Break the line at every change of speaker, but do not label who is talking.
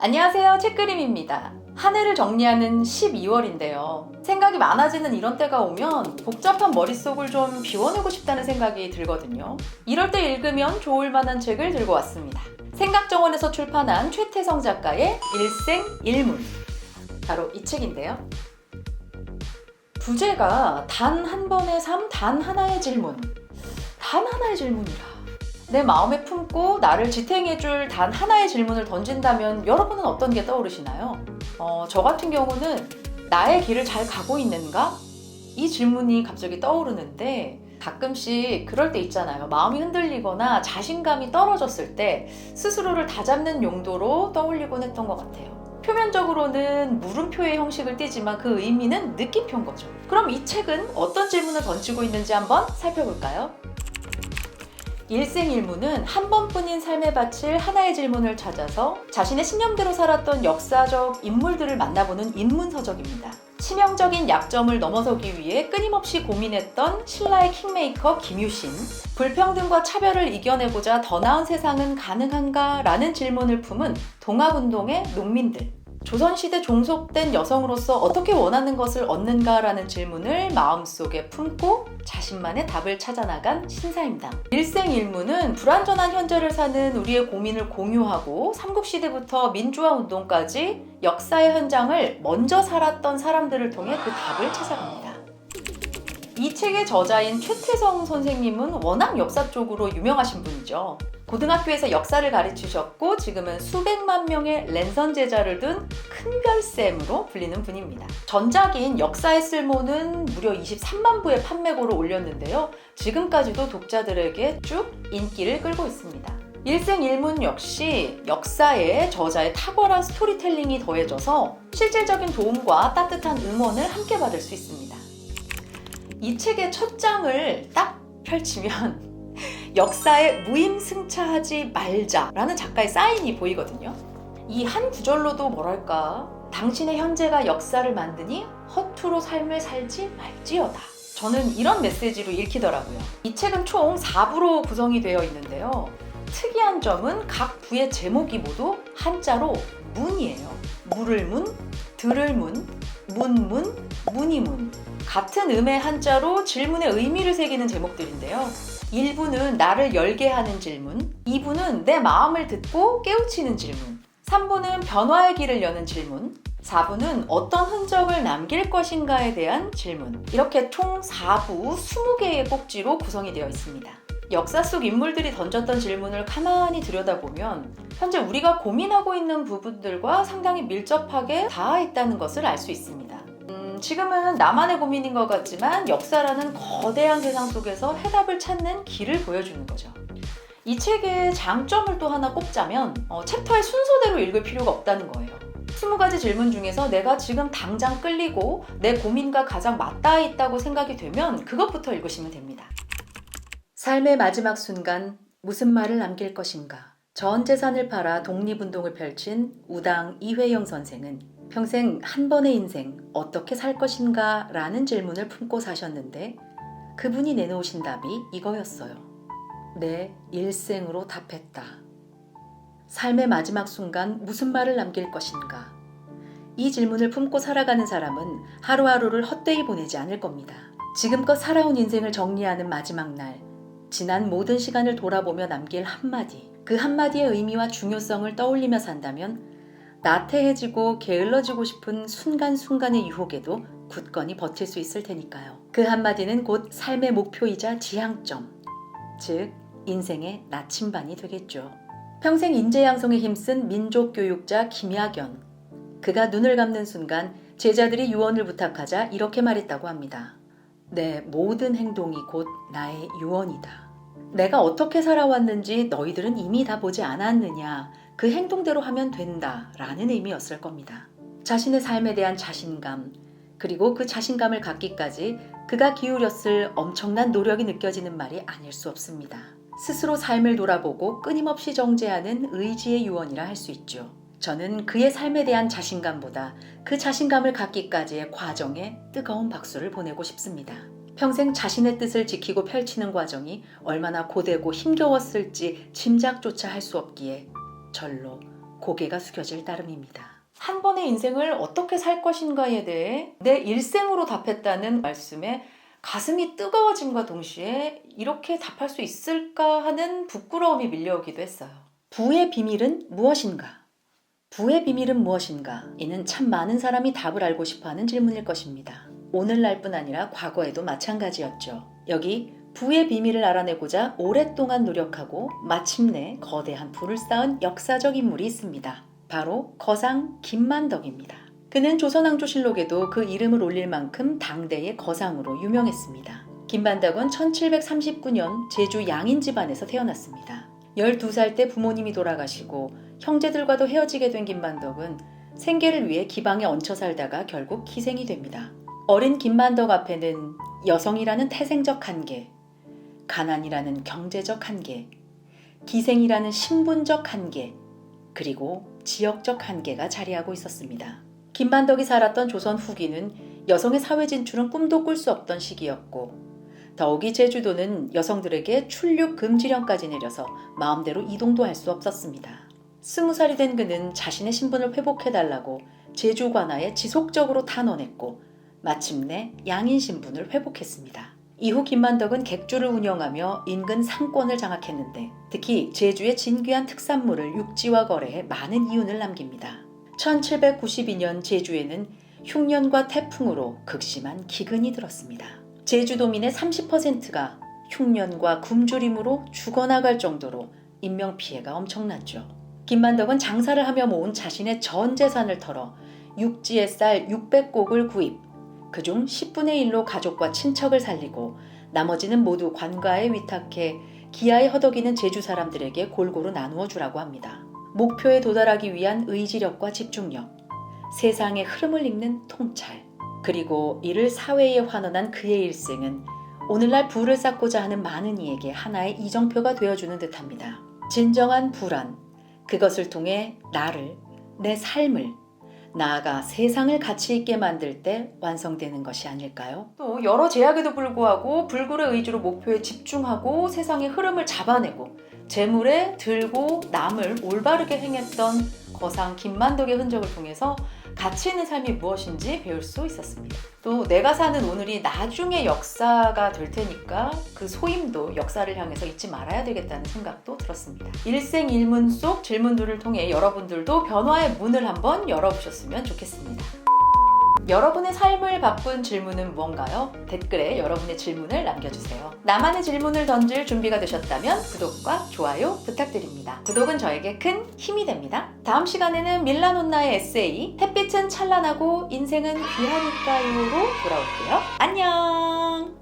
안녕하세요, 책그림입니다. 한 해를 정리하는 12월인데요. 생각이 많아지는 이런 때가 오면 복잡한 머릿속을 좀 비워내고 싶다는 생각이 들거든요. 이럴 때 읽으면 좋을 만한 책을 들고 왔습니다. 생각정원에서 출판한 최태성 작가의 일생일문. 바로 이 책인데요. 부제가 단 한 번의 삶, 단 하나의 질문. 단 하나의 질문이라. 내 마음에 품고 나를 지탱해줄 단 하나의 질문을 던진다면 여러분은 어떤 게 떠오르시나요? 저 같은 경우는 나의 길을 잘 가고 있는가? 이 질문이 갑자기 떠오르는데 가끔씩 그럴 때 있잖아요. 마음이 흔들리거나 자신감이 떨어졌을 때 스스로를 다잡는 용도로 떠올리곤 했던 것 같아요. 표면적으로는 물음표의 형식을 띠지만 그 의미는 느낌표인 거죠. 그럼 이 책은 어떤 질문을 던지고 있는지 한번 살펴볼까요? 일생일문은 한 번뿐인 삶에 바칠 하나의 질문을 찾아서 자신의 신념대로 살았던 역사적 인물들을 만나보는 인문서적입니다. 치명적인 약점을 넘어서기 위해 끊임없이 고민했던 신라의 킹메이커 김유신, 불평등과 차별을 이겨내고자 더 나은 세상은 가능한가? 라는 질문을 품은 동학운동의 농민들, 조선시대 종속된 여성으로서 어떻게 원하는 것을 얻는가라는 질문을 마음속에 품고 자신만의 답을 찾아나간 신사임당. 일생일문은 불완전한 현재를 사는 우리의 고민을 공유하고 삼국시대부터 민주화운동까지 역사의 현장을 먼저 살았던 사람들을 통해 그 답을 찾아갑니다. 이 책의 저자인 최태성 선생님은 워낙 역사 쪽으로 유명하신 분이죠. 고등학교에서 역사를 가르치셨고 지금은 수백만 명의 랜선 제자를 둔 큰별쌤으로 불리는 분입니다. 전작인 역사의 쓸모는 무려 23만 부의 판매고를 올렸는데요. 지금까지도 독자들에게 쭉 인기를 끌고 있습니다. 일생일문 역시 역사에 저자의 탁월한 스토리텔링이 더해져서 실질적인 도움과 따뜻한 응원을 함께 받을 수 있습니다. 이 책의 첫 장을 딱 펼치면 역사에 무임승차하지 말자라는 작가의 사인이 보이거든요. 이 한 구절로도 뭐랄까, 당신의 현재가 역사를 만드니 허투루 삶을 살지 말지어다. 저는 이런 메시지로 읽히더라고요. 이 책은 총 4부로 구성이 되어 있는데요. 특이한 점은 각 부의 제목이 모두 한자로 문이에요. 물을 문, 들을 문, 문문, 문이문. 같은 음의 한자로 질문의 의미를 새기는 제목들인데요. 1부는 나를 열게 하는 질문, 2부는 내 마음을 듣고 깨우치는 질문, 3부는 변화의 길을 여는 질문, 4부는 어떤 흔적을 남길 것인가에 대한 질문. 이렇게 총 4부 20개의 꼭지로 구성이 되어 있습니다. 역사 속 인물들이 던졌던 질문을 가만히 들여다보면 현재 우리가 고민하고 있는 부분들과 상당히 밀접하게 닿아 있다는 것을 알 수 있습니다. 지금은 나만의 고민인 것 같지만 역사라는 거대한 세상 속에서 해답을 찾는 길을 보여주는 거죠. 이 책의 장점을 또 하나 꼽자면 챕터의 순서대로 읽을 필요가 없다는 거예요. 20가지 질문 중에서 내가 지금 당장 끌리고 내 고민과 가장 맞닿아 있다고 생각이 되면 그것부터 읽으시면 됩니다. 삶의 마지막 순간 무슨 말을 남길 것인가? 전 재산을 팔아 독립운동을 펼친 우당 이회영 선생은 평생 한 번의 인생 어떻게 살 것인가? 라는 질문을 품고 사셨는데 그분이 내놓으신 답이 이거였어요. 내 일생으로 답했다. 삶의 마지막 순간 무슨 말을 남길 것인가? 이 질문을 품고 살아가는 사람은 하루하루를 헛되이 보내지 않을 겁니다. 지금껏 살아온 인생을 정리하는 마지막 날, 지난 모든 시간을 돌아보며 남길 한마디, 그 한마디의 의미와 중요성을 떠올리며 산다면 나태해지고 게을러지고 싶은 순간순간의 유혹에도 굳건히 버틸 수 있을 테니까요. 그 한마디는 곧 삶의 목표이자 지향점, 즉 인생의 나침반이 되겠죠. 평생 인재양성에 힘쓴 민족교육자 김야견. 그가 눈을 감는 순간 제자들이 유언을 부탁하자 이렇게 말했다고 합니다. 내 모든 행동이 곧 나의 유언이다. 내가 어떻게 살아왔는지 너희들은 이미 다 보지 않았느냐. 그 행동대로 하면 된다 라는 의미였을 겁니다. 자신의 삶에 대한 자신감, 그리고 그 자신감을 갖기까지 그가 기울였을 엄청난 노력이 느껴지는 말이 아닐 수 없습니다. 스스로 삶을 돌아보고 끊임없이 정제하는 의지의 유언이라 할 수 있죠. 저는 그의 삶에 대한 자신감보다 그 자신감을 갖기까지의 과정에 뜨거운 박수를 보내고 싶습니다. 평생 자신의 뜻을 지키고 펼치는 과정이 얼마나 고되고 힘겨웠을지 짐작조차 할 수 없기에 절로 고개가 숙여질 따름입니다. 한 번의 인생을 어떻게 살 것인가에 대해 내 일생으로 답했다는 말씀에 가슴이 뜨거워짐과 동시에 이렇게 답할 수 있을까 하는 부끄러움이 밀려오기도 했어요. 부의 비밀은 무엇인가? 부의 비밀은 무엇인가? 이는 참 많은 사람이 답을 알고 싶어하는 질문일 것입니다. 오늘날뿐 아니라 과거에도 마찬가지였죠. 여기 부의 비밀을 알아내고자 오랫동안 노력하고 마침내 거대한 부를 쌓은 역사적 인물이 있습니다. 바로 거상 김만덕입니다. 그는 조선왕조실록에도 그 이름을 올릴 만큼 당대의 거상으로 유명했습니다. 김만덕은 1739년 제주 양인 집안에서 태어났습니다. 12살 때 부모님이 돌아가시고 형제들과도 헤어지게 된 김만덕은 생계를 위해 기방에 얹혀 살다가 결국 기생이 됩니다. 어린 김만덕 앞에는 여성이라는 태생적 한계, 가난이라는 경제적 한계, 기생이라는 신분적 한계, 그리고 지역적 한계가 자리하고 있었습니다. 김만덕이 살았던 조선 후기는 여성의 사회 진출은 꿈도 꿀 수 없던 시기였고, 더욱이 제주도는 여성들에게 출입 금지령까지 내려서 마음대로 이동도 할 수 없었습니다. 20살이 된 그는 자신의 신분을 회복해달라고 제주 관아에 지속적으로 탄원했고 마침내 양인 신분을 회복했습니다. 이후 김만덕은 객주를 운영하며 인근 상권을 장악했는데 특히 제주의 진귀한 특산물을 육지와 거래해 많은 이윤을 남깁니다. 1792년 제주에는 흉년과 태풍으로 극심한 기근이 들었습니다. 제주도민의 30%가 흉년과 굶주림으로 죽어나갈 정도로 인명피해가 엄청났죠. 김만덕은 장사를 하며 모은 자신의 전 재산을 털어 육지의 쌀 600곡을 구입, 그중 10분의 1로 가족과 친척을 살리고 나머지는 모두 관가에 위탁해 기아에 허덕이는 제주 사람들에게 골고루 나누어 주라고 합니다. 목표에 도달하기 위한 의지력과 집중력, 세상의 흐름을 읽는 통찰, 그리고 이를 사회에 환원한 그의 일생은 오늘날 부를 쌓고자 하는 많은 이에게 하나의 이정표가 되어주는 듯합니다. 진정한 부란 그것을 통해 나를, 내 삶을, 나아가 세상을 가치 있게 만들 때 완성되는 것이 아닐까요? 또 여러 제약에도 불구하고 불굴의 의지로 목표에 집중하고 세상의 흐름을 잡아내고 재물에 들고 남을 올바르게 행했던 거상 김만덕의 흔적을 통해서 가치 있는 삶이 무엇인지 배울 수 있었습니다. 또 내가 사는 오늘이 나중에 역사가 될 테니까 그 소임도 역사를 향해서 잊지 말아야 되겠다는 생각도 들었습니다. 일생일문 속 질문들을 통해 여러분들도 변화의 문을 한번 열어보셨으면 좋겠습니다. 여러분의 삶을 바꾼 질문은 무언가요? 댓글에 여러분의 질문을 남겨주세요. 나만의 질문을 던질 준비가 되셨다면 구독과 좋아요 부탁드립니다. 구독은 저에게 큰 힘이 됩니다. 다음 시간에는 밀라논나의 에세이 햇빛은 찬란하고 인생은 귀하니까요로 돌아올게요. 안녕!